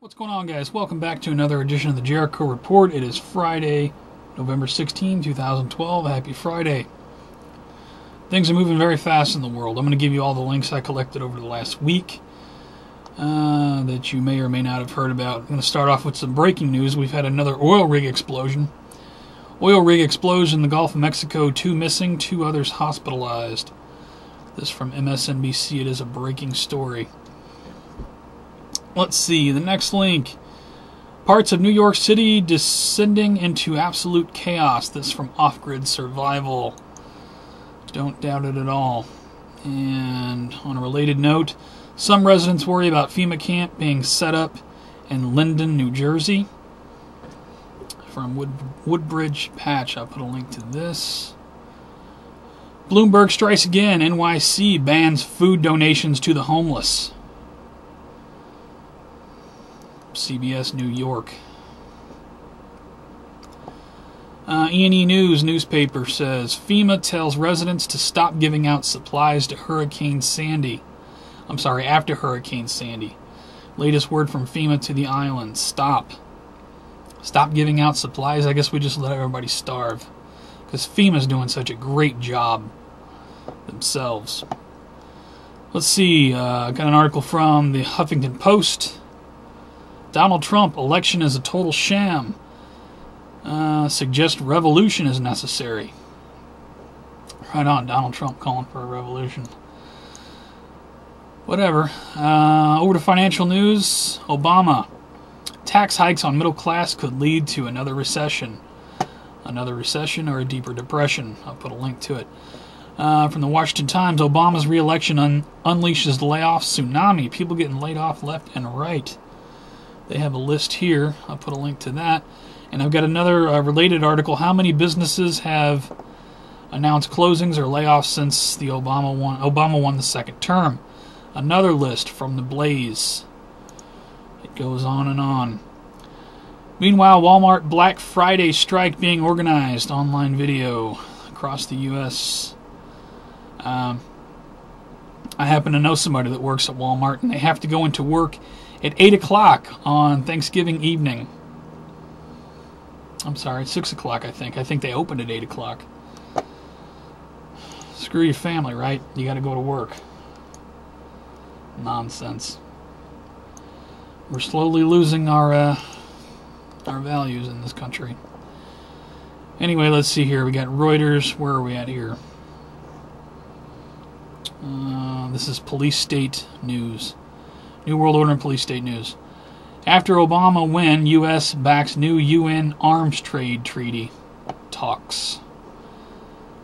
What's going on, guys? Welcome back to another edition of the Jericho Report. It is Friday, November 16, 2012. Happy Friday. Things are moving very fast in the world. I'm going to give you all the links I collected over the last week that you may or may not have heard about. I'm going to start off with some breaking news. We've had another oil rig explosion. Oil rig explosion in the Gulf of Mexico. 2 missing, 2 others hospitalized. This from MSNBC. It is a breaking story. Let's see, the next link. Parts of New York City descending into absolute chaos. This from Off-Grid Survival. Don't doubt it at all. And on a related note, some residents worry about FEMA camp being set up in Linden, New Jersey. From Woodbridge Patch, I'll put a link to this. Bloomberg strikes again. NYC bans food donations to the homeless. CBS New York. E&E News newspaper says FEMA tells residents to stop giving out supplies to Hurricane Sandy. After Hurricane Sandy. Latest word from FEMA to the island. Stop giving out supplies. I guess we just let everybody starve, because FEMA's doing such a great job themselves. Let's see. Got an article from the Huffington Post. Donald Trump, election is a total sham. Suggest revolution is necessary. Right on, Donald Trump calling for a revolution. Whatever. Over to financial news. Obama. Tax hikes on middle class could lead to another recession. Another recession or a deeper depression. I'll put a link to it. From the Washington Times, Obama's re-election unleashes layoffs tsunami. People getting laid off left and right. They have a list here. I'll put a link to that. And I've got another related article. How many businesses have announced closings or layoffs since the Obama won the second term? Another list from the Blaze. It goes on and on. Meanwhile, Walmart Black Friday strike being organized. Online video across the U.S. I happen to know somebody that works at Walmart, and they have to go into work at 8 o'clock on Thanksgiving evening. I'm sorry, 6 o'clock, I think. I think they opened at 8 o'clock. Screw your family, right? You got to go to work. Nonsense. We're slowly losing our values in this country. Anyway, let's see here. We got Reuters. Where are we at here? This is Police State News. New World Order and Police State News. After Obama win, U.S. backs new UN arms trade treaty talks.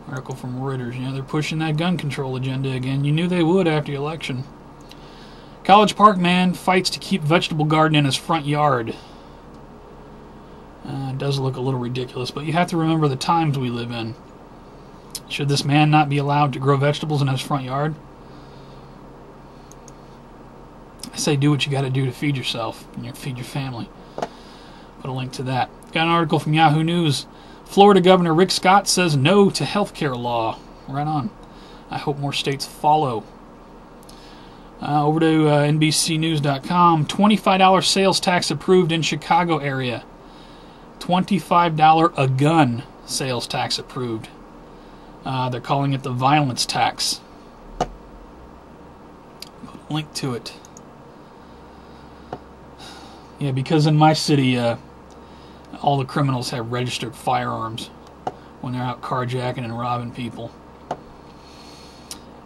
Article from Reuters. They're pushing that gun control agenda again. You knew they would after the election. College Park man fights to keep vegetable garden in his front yard. It does look a little ridiculous, but you have to remember the times we live in. Should this man not be allowed to grow vegetables in his front yard? I say do what you got to do to feed yourself and feed your family. Put a link to that. Got an article from Yahoo News. Florida Governor Rick Scott says no to health care law. Right on. I hope more states follow. Over to NBCnews.com. $25 sales tax approved in Chicago area. $25 a gun sales tax approved. They're calling it the violence tax. Put a link to it. Yeah, because in my city, all the criminals have registered firearms when they're out carjacking and robbing people.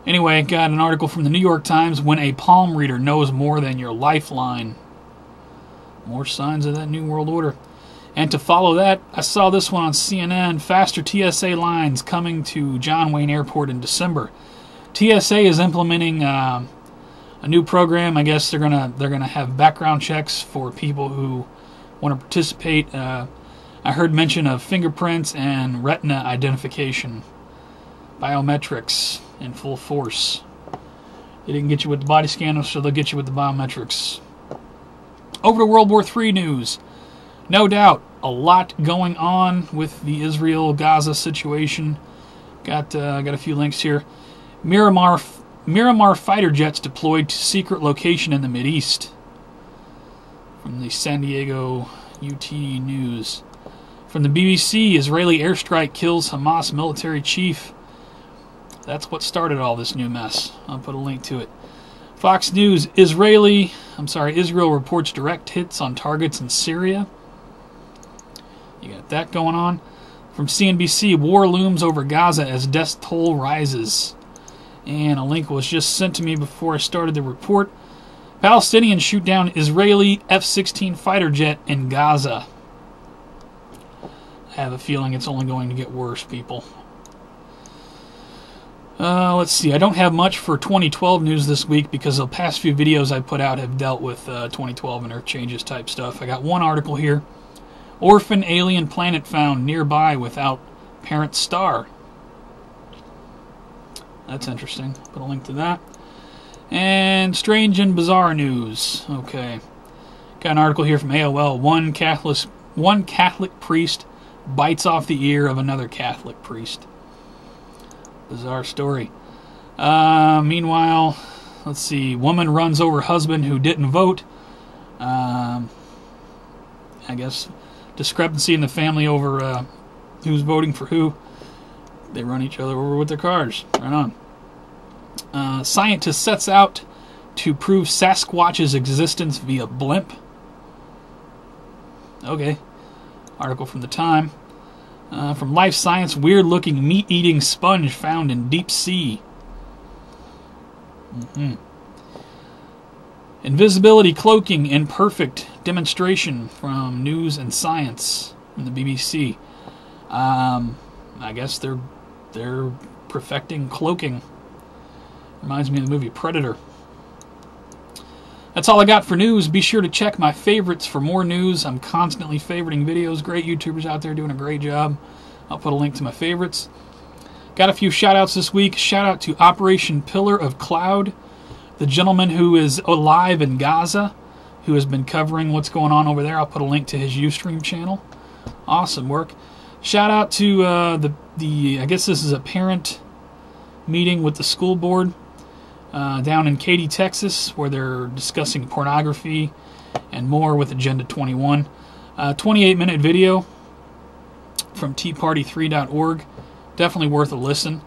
Anyway, got an article from the New York Times. When a palm reader knows more than your lifeline. More signs of that New World Order. And to follow that, I saw this one on CNN. Faster TSA lines coming to John Wayne Airport in December. TSA is implementing a new program. I guess they're gonna have background checks for people who want to participate. I heard mention of fingerprints and retina identification, biometrics in full force. They didn't get you with the body scanner, so they'll get you with the biometrics. Over to World War III news. No doubt, a lot going on with the Israel-Gaza situation. Got a few links here. Miramar fighter jets deployed to secret location in the Mideast. from the San Diego UT News. From the BBC, Israeli airstrike kills Hamas military chief. That's what started all this new mess. I'll put a link to it. Fox News, Israel reports direct hits on targets in Syria. You got that going on. From CNBC, war looms over Gaza as death toll rises. And a link was just sent to me before I started the report. Palestinians shoot down Israeli F-16 fighter jet in Gaza. I have a feeling it's only going to get worse, people. Let's see. I don't have much for 2012 news this week because the past few videos I put out have dealt with 2012 and Earth changes type stuff. I got one article here. Orphan alien planet found nearby without parent star. That's interesting. Put a link to that. And strange and bizarre news. Okay. Got an article here from AOL. One Catholic priest bites off the ear of another Catholic priest. Bizarre story. Meanwhile, let's see. Woman runs over husband who didn't vote. I guess discrepancy in the family over who's voting for who. They run each other over with their cars. Right on. Scientist sets out to prove Sasquatch's existence via blimp. Okay. Article from the Time. From Life Science, weird-looking meat-eating sponge found in deep sea. Invisibility cloaking imperfect demonstration from News and Science from the BBC. I guess they're perfecting cloaking. Reminds me of the movie Predator. That's all I got for news. Be sure to check my favorites for more news. I'm constantly favoriting videos. Great YouTubers out there doing a great job. I'll put a link to my favorites. Got a few shout-outs this week. Shout-out to Operation Pillar of Cloud, the gentleman who is alive in Gaza, who has been covering what's going on over there. I'll put a link to his Ustream channel. Awesome work. Shout-out to I guess this is a parent meeting with the school board. Down in Katy, Texas, where they're discussing pornography and more with Agenda 21. 28-minute video from teaparty3.org. Definitely worth a listen.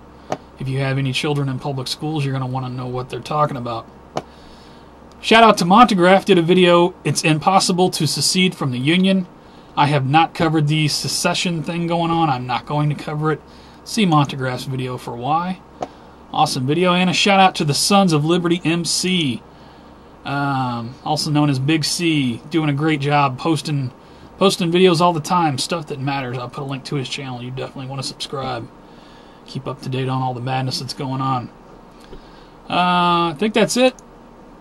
If you have any children in public schools, you're going to want to know what they're talking about. Shout out to Montegraph, did a video, It's Impossible to Secede from the Union. I have not covered the secession thing going on. I'm not going to cover it. See Montegraph's video for why. Awesome video. And a shout out to the Sons of Liberty MC, also known as Big C, doing a great job posting videos all the time, stuff that matters. I'll put a link to his channel. You definitely want to subscribe. Keep up to date on all the madness that's going on. I think that's it.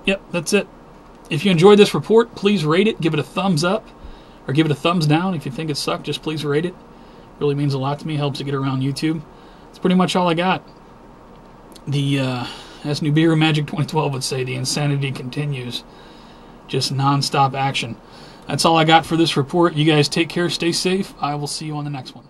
Yep, that's it. If you enjoyed this report, please rate it. Give it a thumbs up, or give it a thumbs down. If you think it sucked, just please rate it. It really means a lot to me. Helps it get around YouTube. That's pretty much all I got. As Nubiru Magic 2012 would say, the insanity continues. Just non-stop action. That's all I got for this report. You guys take care, stay safe. I will see you on the next one.